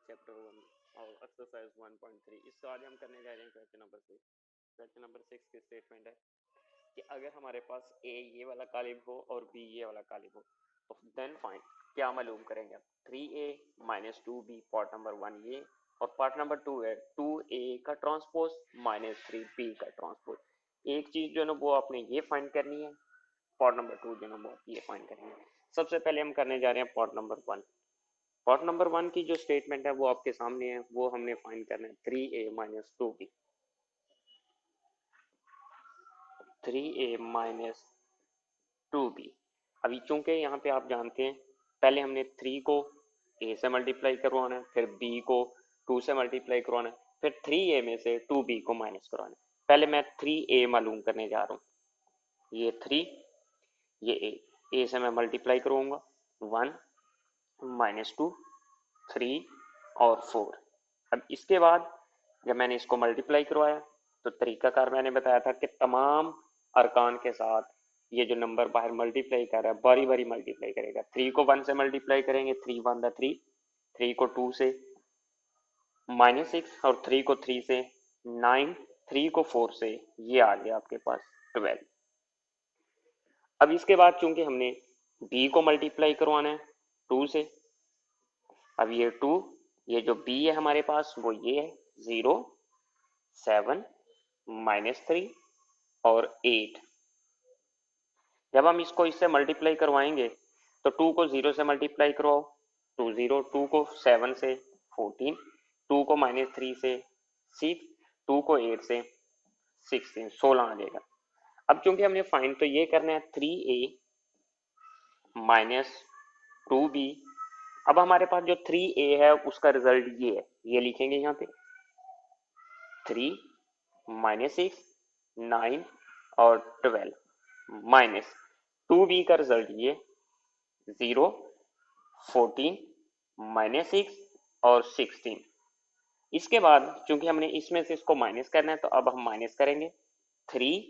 Chapter 1 और exercise 1.3। इसको आज हम करने जा रहे हैं क्वेश्चन नंबर 6। क्वेश्चन नंबर 6 की स्टेटमेंट है कि अगर हमारे पास ए ये वाला कॉलम हो और बी ये वाला कॉलम हो तो देन फाइंड, क्या मालूम करेंगे आप। 3a minus 2b part number 1 ये, और पार्ट नंबर 2 है 2a का ट्रांसपोज माइनस 3b का ट्रांसपोज। एक चीज जो है ना वो आपने ये फाइंड करनी है, पार्ट नंबर 2 जो है ना वो ये फाइंड करनी है। सबसे पहले हम करने जा रहे हैं पार्ट नंबर 1। पार्ट नंबर 1 की जो स्टेटमेंट है वो आपके सामने है, वो हमने फाइंड करना है 3a minus 2b। 3a minus 2b। अभी चूंकि यहाँ पे आप जानते हैं पहले हमने 3 को a से मल्टीप्लाई करवाना है, फिर b को 2 से मल्टीप्लाई करवाना है, फिर 3a में से 2b को माइनस करवाना है। पहले मैं 3a मालूम करने जा रहा हूँ। ये 3, ये a से मैं मल्टीप्लाई करूंगा 1 माइनस 2 3 और 4। अब इसके बाद जब मैंने इसको मल्टीप्लाई करवाया तो तरीकाकार मैंने बताया था कि तमाम अरकान के साथ ये जो नंबर बाहर मल्टीप्लाई कर रहा है बारी बारी मल्टीप्लाई करेगा। 3 को 1 से मल्टीप्लाई करेंगे 3 1 द 3, 3 को 2 से माइनस 6 और 3 को 3 से 9, 3 को 4 से ये आ गया आपके पास 12। अब इसके बाद चूंकि हमने b को मल्टीप्लाई करवाना है 2 से, अब ये 2, ये जो b है हमारे पास वो ये है 0 7 माइनस 3 और 8। जब हम इसको इससे मल्टीप्लाई करवाएंगे तो 2 को 0 से मल्टीप्लाई करवाओ 2 0, 2 को 7 से 14, 2 को माइनस 3 से 6, 2 को 8 से 16, 16 आ जाएगा। अब चूंकि हमने फाइंड तो ये करना है 3a माइनस 2b। अब हमारे पास जो 3a है उसका रिजल्ट ये है, ये लिखेंगे यहाँ पे 3 माइनस 6 9 और 12 माइनस 2b का रिजल्ट ये 0 14 माइनस 6 और 16। इसके बाद चूंकि हमने इसमें से इसको माइनस करना है तो अब हम माइनस करेंगे 3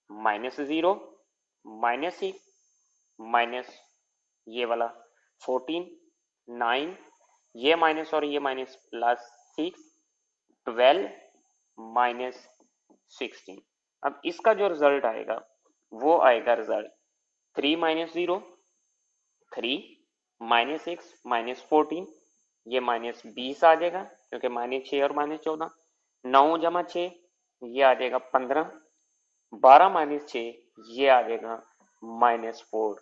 माइनस 0 माइनस 6 माइनस ये वाला 14 9, ये माइनस और ये माइनस प्लस 6 12 माइनस 16। अब इसका जो रिजल्ट आएगा वो आएगा रिजल्ट 3 माइनस 0 3 माइनस 6 माइनस 14, ये माइनस 20 आ जाएगा क्योंकि माइनस 6 और माइनस 14, 9 जमा 6 ये आ जाएगा 15, 12 माइनस 6 ये आ जाएगा माइनस 4।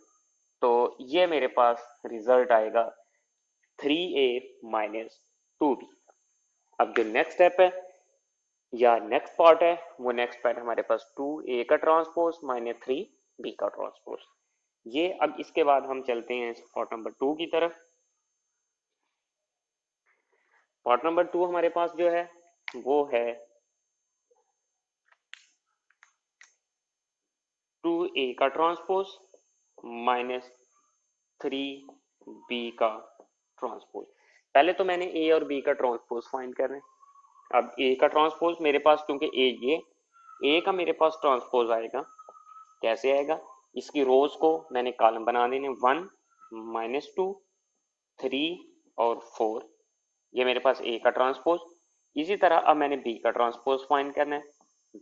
तो ये मेरे पास रिजल्ट आएगा 3a माइनस 2b। अब जो नेक्स्ट स्टेप है या नेक्स्ट पार्ट है वो नेक्स्ट पार्ट हमारे पास 2a का ट्रांसपोज माइनस 3b का ट्रांसपोज। ये अब इसके बाद हम चलते हैं पार्ट नंबर 2 की तरफ। पार्ट नंबर 2 हमारे पास जो है वो है 2a का ट्रांसपोज माइनस 3b का ट्रांसपोज। पहले तो मैंने a और b का ट्रांसपोज फाइंड करना है। अब a का ट्रांसपोज मेरे पास क्योंकि ये a का मेरे पास ट्रांसपोज आएगा, कैसे आएगा, इसकी रोज को मैंने कॉलम बना देने 1 माइनस 2 3 और 4, ये मेरे पास a का ट्रांसपोज। इसी तरह अब मैंने b का ट्रांसपोज फाइंड करना है।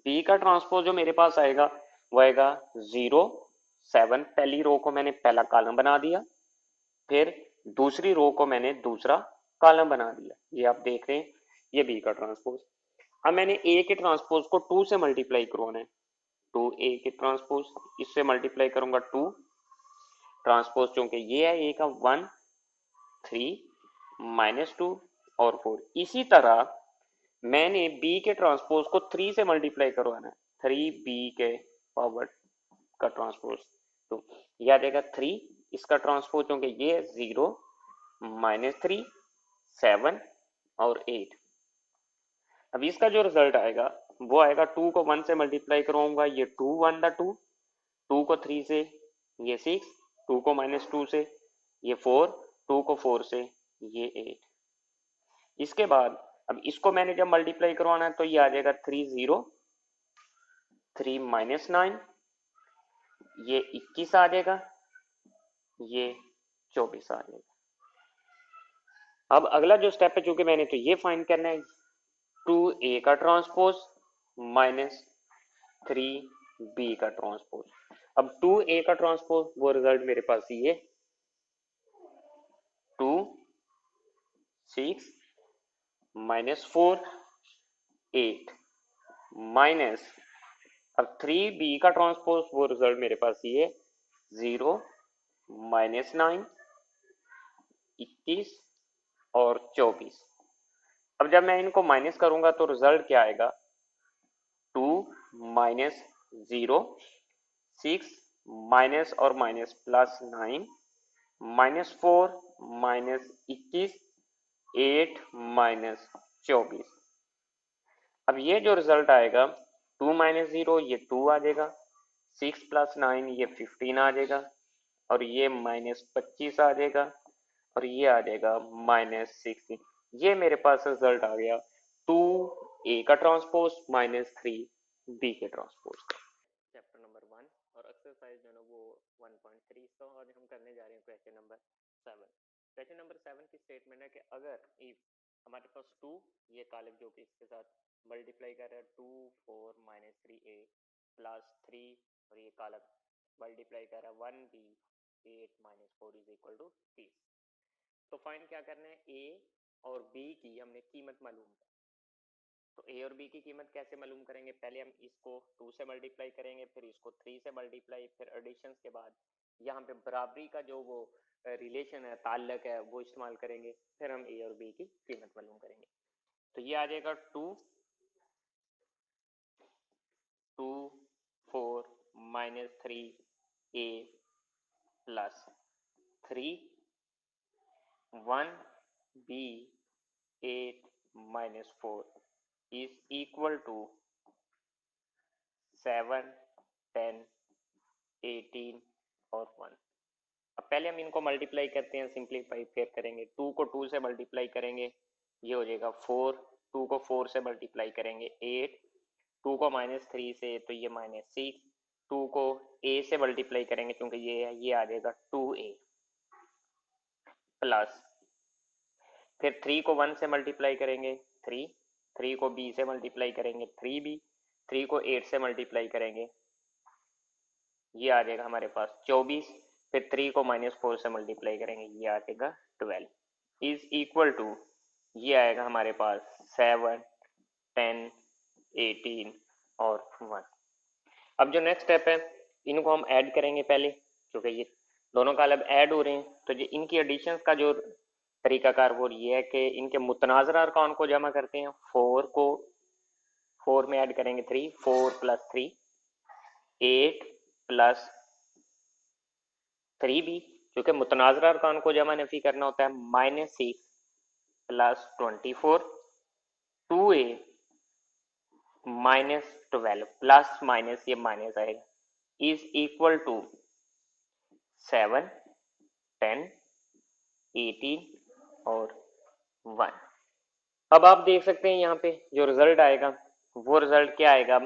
b का ट्रांसपोज जो मेरे पास आएगा वो आएगा 0 7, पहली रो को मैंने पहला कॉलम बना दिया, फिर दूसरी रो को मैंने दूसरा कॉलम बना दिया, ये आप देख रहे हैं ये b का ट्रांसपोज। अब मैंने a के ट्रांसपोज को 2 से मल्टीप्लाई करवाना है, 2a के ट्रांसपोज इससे मल्टीप्लाई करूंगा 2 ट्रांसपोज चूंकि ये है a का 1 3 माइनस 2 और 4। इसी तरह मैंने b के ट्रांसपोज को 3 से मल्टीप्लाई करवाना है, 3b के पावर का ट्रांसपोज, तो यह आ जाएगा 3, इसका ट्रांसपोज क्योंकि ये है 0 माइनस 3 7 और 8। अब इसका जो रिजल्ट आएगा वो आएगा 2 को 1 से मल्टीप्लाई करवाऊंगा, ये 2 1 द 2, 2 को 3 से ये 6, 2 को माइनस 2 से ये 4, 2 को 4 से ये 8। इसके बाद अब इसको मैंने जब मल्टीप्लाई करवाना है तो ये आ जाएगा 3 0 3 माइनस 9, ये 21 आ जाएगा, ये 24 आ जाएगा। अब अगला जो स्टेप है, चूंकि मैंने तो ये फाइंड करना है 2a का ट्रांसपोज माइनस 3b का ट्रांसपोज। अब 2a का ट्रांसपोज वो रिजल्ट मेरे पास ये 2 6 माइनस 4 8 माइनस, अब 3b का ट्रांसपोज वो रिजल्ट मेरे पास ये 0 माइनस 9 21 और 24। अब जब मैं इनको माइनस करूंगा तो रिजल्ट क्या आएगा 2 माइनस 0 6 माइनस और minus plus 9 minus 4 minus 21 8 minus 24। अब ये जो रिजल्ट आएगा 2 माइनस 0 ये 2 आ जाएगा, 6 प्लस 9 ये 15 आ जाएगा और ये माइनस 25 आ जाएगा और ये आ जाएगा माइनस 16। ये मेरे पास रिजल्ट आ गया 2a का ट्रांसपोज माइनस 3b के ट्रांसपोज का। चैप्टर नंबर 1 और एक्सरसाइज जो है वो 1.3 का, और हम करने जा रहे हैं क्वेश्चन नंबर 7। क्वेश्चन नंबर 7 की स्टेटमेंट है कि अगर इफ हमारे पास 2 ये कालिब जो कि इसके साथ मल्टीप्लाई कर रहा है 2 4 माइनस 3a प्लस 3 और ये कालिब मल्टीप्लाई कर रहा है 1b 8 minus 4 is equal to 30। तो फाइंड क्या करना है, a और b की हमने कीमत मालूम है। तो a और b की कीमत कैसे मालूम करेंगे, पहले हम इसको 2 से मल्टीप्लाई करेंगे, फिर इसको 3 से मल्टीप्लाई, फिर एडिशन के बाद यहाँ पे बराबरी का जो वो रिलेशन है, ताल्लुक है, वो इस्तेमाल करेंगे, फिर हम a और b की कीमत मालूम करेंगे। तो ये आ जाएगा 2 4 minus 3a plus 3 1b 8 minus 4 is equal to 7 10 18 और 1। अब पहले हम इनको मल्टीप्लाई करते हैं, सिंप्लीफाई फिर करेंगे। 2 को 2 से मल्टीप्लाई करेंगे ये हो जाएगा 4, 2 को 4 से मल्टीप्लाई करेंगे 8, 2 को माइनस 3 से तो ये माइनस 6, 2 को a से मल्टीप्लाई करेंगे क्योंकि ये है, ये आ जाएगा 2a प्लस, फिर 3 को 1 से मल्टीप्लाई करेंगे 3, 3 को b से मल्टीप्लाई करेंगे 3b, 3 को 8 से मल्टीप्लाई करेंगे ये आ जाएगा हमारे पास 24, फिर 3 को माइनस 4 से मल्टीप्लाई करेंगे ये आ जाएगा 12 इज इक्वल टू ये आएगा हमारे पास 7 10 18 और 1। अब जो नेक्स्ट स्टेप है इनको हम ऐड करेंगे पहले, क्योंकि ये दोनों कॉलम ऐड हो रहे हैं तो जो इनकी एडिशन का जो तरीकाकार वो ये है कि इनके मुतनाज़रा अरकान को जमा करते हैं। 4 को 4 में ऐड करेंगे 3, 4 प्लस 3 8 प्लस 3b, क्योंकि मुतनाज़रा अरकान को जमा नफी करना होता है minus 6 plus 24 2a minus 12 plus minus ये माइनस आएगा इज इक्वल टू 7 10 18 और 1। अब आप देख सकते हैं यहाँ पे जो रिजल्ट आएगा वो रिजल्ट क्या आएगा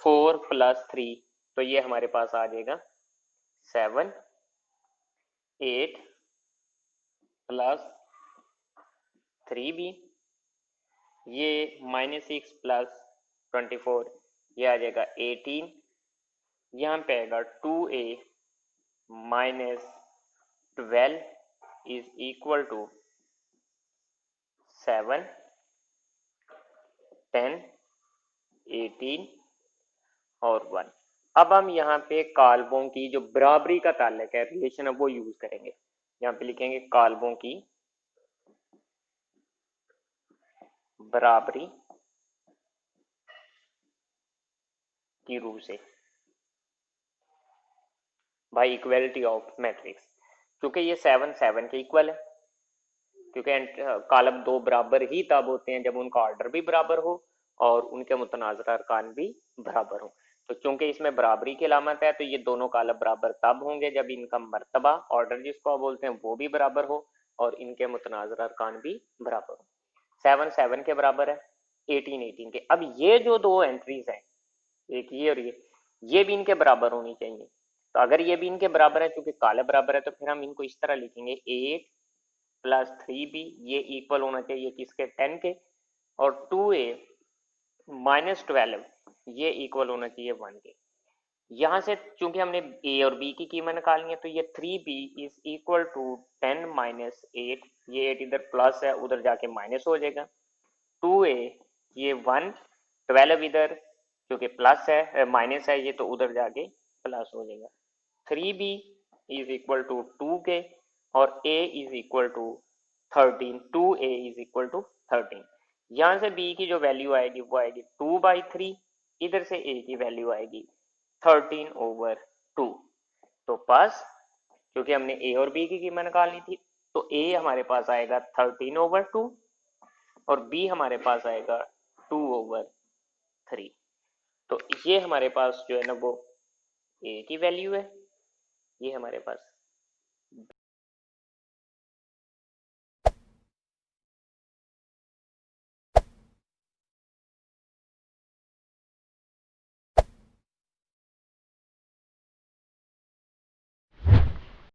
4 प्लस 3, तो ये हमारे पास आ जाएगा 7 8 प्लस 3b, ये माइनस 6 प्लस 24 ये आ जाएगा 18, यहाँ पे आएगा 2a minus 12 is equal to 7 10 18 और 1। अब हम यहाँ पे कालबों की जो बराबरी का ताल्लुक है, रिलेशन है, वो यूज करेंगे। यहाँ पे लिखेंगे कालबों की बराबरी की रूह से बाय इक्वलिटी ऑफ मैट्रिक्स, क्योंकि ये 7 7 के इक्वल है, क्योंकि कॉलम दो बराबर ही तब होते हैं जब उनका ऑर्डर भी बराबर हो और उनके मुतनाज़रा अरकान भी बराबर हो। तो चूंकि इसमें बराबरी की अलामत है तो ये दोनों कॉलम बराबर तब होंगे जब इनका मर्तबा ऑर्डर जिसको बोलते हैं वो भी बराबर हो और इनके मुतनाज़रा अरकान भी बराबर हो। 7 7 के बराबर है, 18 18 के। अब ये जो दो एंट्रीज हैं, एक ये और ये भी इनके बराबर होनी चाहिए। तो अगर ये भी इनके बराबर है, चूंकि कॉलम बराबर है, तो फिर हम इनको इस तरह लिखेंगे 8 प्लस 3b, ये इक्वल होना चाहिए किसके, 10 के, और 2a माइनस 12 ये इक्वल होना चाहिए 1 के। यहाँ से चूंकि हमने a और b की कीमत निकालनी है तो ये 3b is equal to 10 minus 8, ये 8 इधर प्लस है उधर जाके माइनस हो जाएगा, 2a ये 1, 12 इधर क्योंकि प्लस है माइनस है ये तो उधर जाके प्लस हो जाएगा, 3b is equal to 2k और a is equal to 13, 2a is equal to 13। यहाँ से b की जो वैल्यू आएगी वो आएगी 2/3, इधर से a की वैल्यू आएगी 13/2। तो पास क्योंकि हमने a और b की कीमत निकालनी थी तो a हमारे पास आएगा 13/2 और b हमारे पास आएगा 2/3। तो ये हमारे पास जो है ना वो a की वैल्यू है, ये हमारे पास